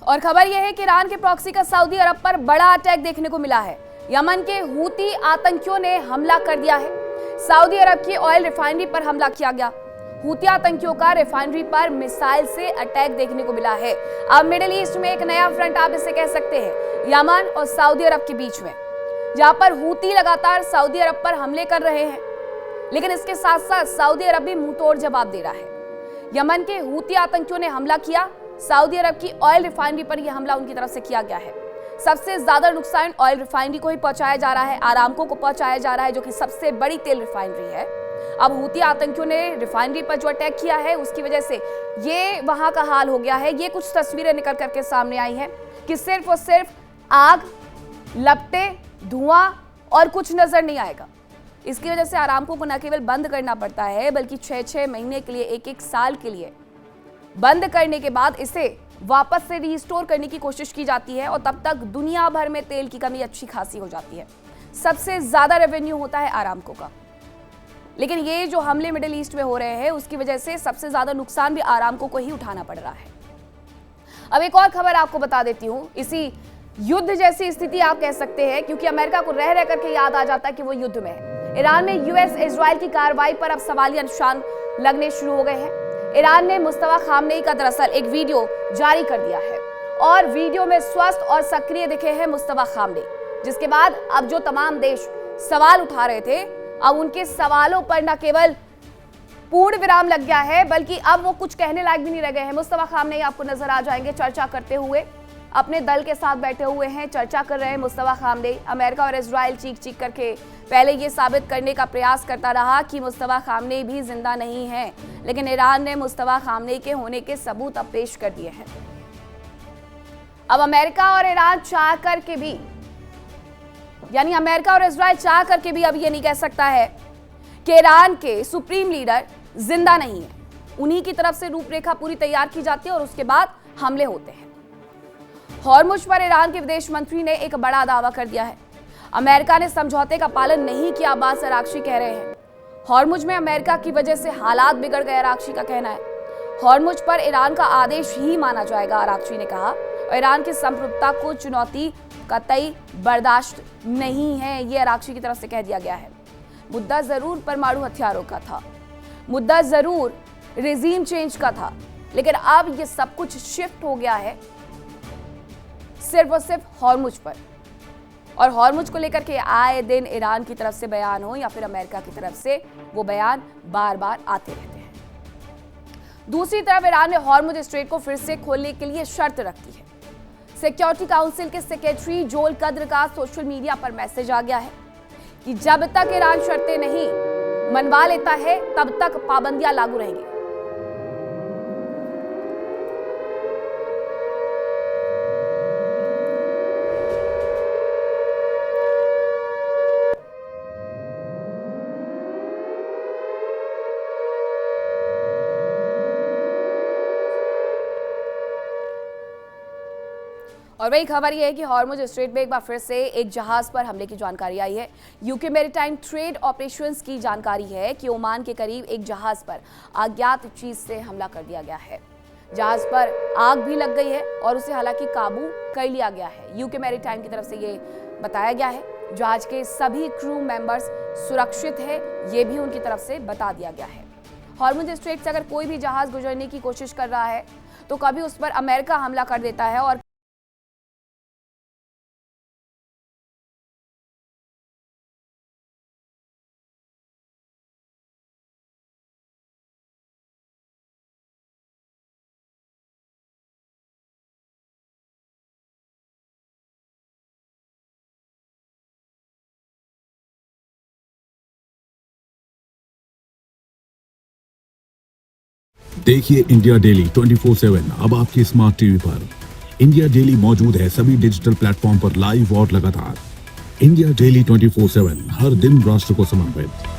और खबर यह है कि ईरान के प्रॉक्सी का सऊदी अरब पर बड़ा अटैक देखने को मिला है। यमन के हूती आतंकियों ने हमला कर दिया है। सऊदी अरब की ऑयल रिफाइनरी पर हमला किया गया। हूती आतंकियों का रिफाइनरी पर मिसाइल से अटैक देखने को मिला है। अब मिडिल ईस्ट में एक नया फ्रंट आप इसे कह सकते हैं, यमन और सऊदी अरब के बीच में, जहां पर हूती लगातार सऊदी अरब पर हमले कर रहे हैं, लेकिन इसके साथ साथ सऊदी अरब भी मुंहतोड़ जवाब दे रहा है। यमन के हूती आतंकियों ने हमला किया, सऊदी अरब की ऑयल रिफाइनरी पर यह हमला उनकी तरफ से किया गया है। सबसे ज्यादा नुकसान ऑयल रिफाइनरी को ही पहुंचाया जा रहा है, आरामको को पहुंचाया जा रहा है, जो कि सबसे बड़ी तेल रिफाइनरी है। अब हूती आतंकियों ने रिफाइनरी पर जो अटैक किया है, उसकी वजह से ये वहां का हाल हो गया है। ये कुछ तस्वीरें निकल करके सामने आई हैं कि सिर्फ और सिर्फ आग, लपटे, धुआं और कुछ नजर नहीं आएगा। इसकी वजह से आरामको को न केवल बंद करना पड़ता है, बल्कि 6-6 महीने के लिए, 1-1 साल के लिए बंद करने के बाद इसे वापस से रीस्टोर करने की कोशिश की जाती है, और तब तक दुनिया भर में तेल की कमी अच्छी खासी हो जाती है। सबसे ज्यादा रेवेन्यू होता है आरामको का, लेकिन ये जो हमले मिडिल ईस्ट में हो रहे हैं, उसकी वजह से सबसे ज्यादा नुकसान भी आरामको को ही उठाना पड़ रहा है। अब एक और खबर आपको बता देती हूं, इसी युद्ध जैसी स्थिति आप कह सकते हैं, क्योंकि अमेरिका को रह रह करके याद आ जाता है कि वो युद्ध में है। ईरान में यूएस इजराइल की कार्रवाई पर अब सवालिया निशान लगने शुरू हो गए हैं। ईरान ने मुस्तफा खामनेई का दरअसल एक वीडियो जारी कर दिया है, और वीडियो में स्वस्थ और सक्रिय दिखे हैं मुस्तफा खामनेई, जिसके बाद अब जो तमाम देश सवाल उठा रहे थे, अब उनके सवालों पर न केवल पूर्ण विराम लग गया है, बल्कि अब वो कुछ कहने लायक भी नहीं रह गए हैं। मुस्तफा खामनेई आपको नजर आ जाएंगे चर्चा करते हुए, अपने दल के साथ बैठे हुए हैं, चर्चा कर रहे हैं मुस्तफा खामनेई। अमेरिका और इजराइल चीख चीख करके पहले ये साबित करने का प्रयास करता रहा कि मुस्तफा खामनेई भी जिंदा नहीं है, लेकिन ईरान ने मुस्तफा खामनेई के होने के सबूत अब पेश कर दिए हैं। अब अमेरिका और ईरान चाह करके भी, यानी अमेरिका और इजराइल चाह करके भी अब ये नहीं कह सकता है कि ईरान के सुप्रीम लीडर जिंदा नहीं है। उन्हीं की तरफ से रूपरेखा पूरी तैयार की जाती है और उसके बाद हमले होते हैं। हॉर्मुज पर ईरान के विदेश मंत्री ने एक बड़ा दावा कर दिया है। अमेरिका ने समझौते का पालन नहीं किया, अब्बास अरागची कह रहे हैं। हॉर्मुज में अमेरिका की वजह से हालात बिगड़ गए, अरागची का कहना है। हॉर्मुज पर ईरान का आदेश ही माना जाएगा, अरागची ने कहा, और ईरान की संप्रभुता को चुनौती कतई बर्दाश्त नहीं है, ये अरागची की तरफ से कह दिया गया है। मुद्दा जरूर परमाणु हथियारों का था, मुद्दा जरूर रेजीम चेंज का था, लेकिन अब ये सब कुछ शिफ्ट हो गया है सिर्फ और सिर्फ हॉर्मुज पर। और हॉर्मुज को लेकर के आए दिन ईरान की तरफ से बयान हो या फिर अमेरिका की तरफ से, वो बयान बार बार आते रहते हैं। दूसरी तरफ ईरान ने हॉर्मुज स्ट्रेट को फिर से खोलने के लिए शर्त रख दी है। सिक्योरिटी काउंसिल के सेक्रेटरी जोल कद्र का सोशल मीडिया पर मैसेज आ गया है कि जब तक ईरान शर्तें नहीं मनवा लेता है, तब तक पाबंदियां लागू रहेंगी। और वही खबर यह है कि हॉर्मुज स्ट्रेट में एक बार फिर से एक जहाज पर हमले की जानकारी आई है। यूके मैरीटाइम ट्रेड ऑपरेशंस की जानकारी है कि ओमान के करीब एक जहाज पर अज्ञात चीज से हमला कर दिया गया है। जहाज पर आग भी लग गई है और उसे हालांकि काबू कर लिया गया है। यूके मैरीटाइम की तरफ से ये बताया गया है। जहाज के सभी क्रू मेंबर्स सुरक्षित है, ये भी उनकी तरफ से बता दिया गया है। हॉर्मुज स्ट्रेट से अगर कोई भी जहाज गुजरने की कोशिश कर रहा है, तो कभी उस पर अमेरिका हमला कर देता है, और देखिए इंडिया डेली 24/7 अब आपके स्मार्ट टीवी पर। इंडिया डेली मौजूद है सभी डिजिटल प्लेटफॉर्म पर लाइव और लगातार। इंडिया डेली 24/7 हर दिन राष्ट्र को समर्पित।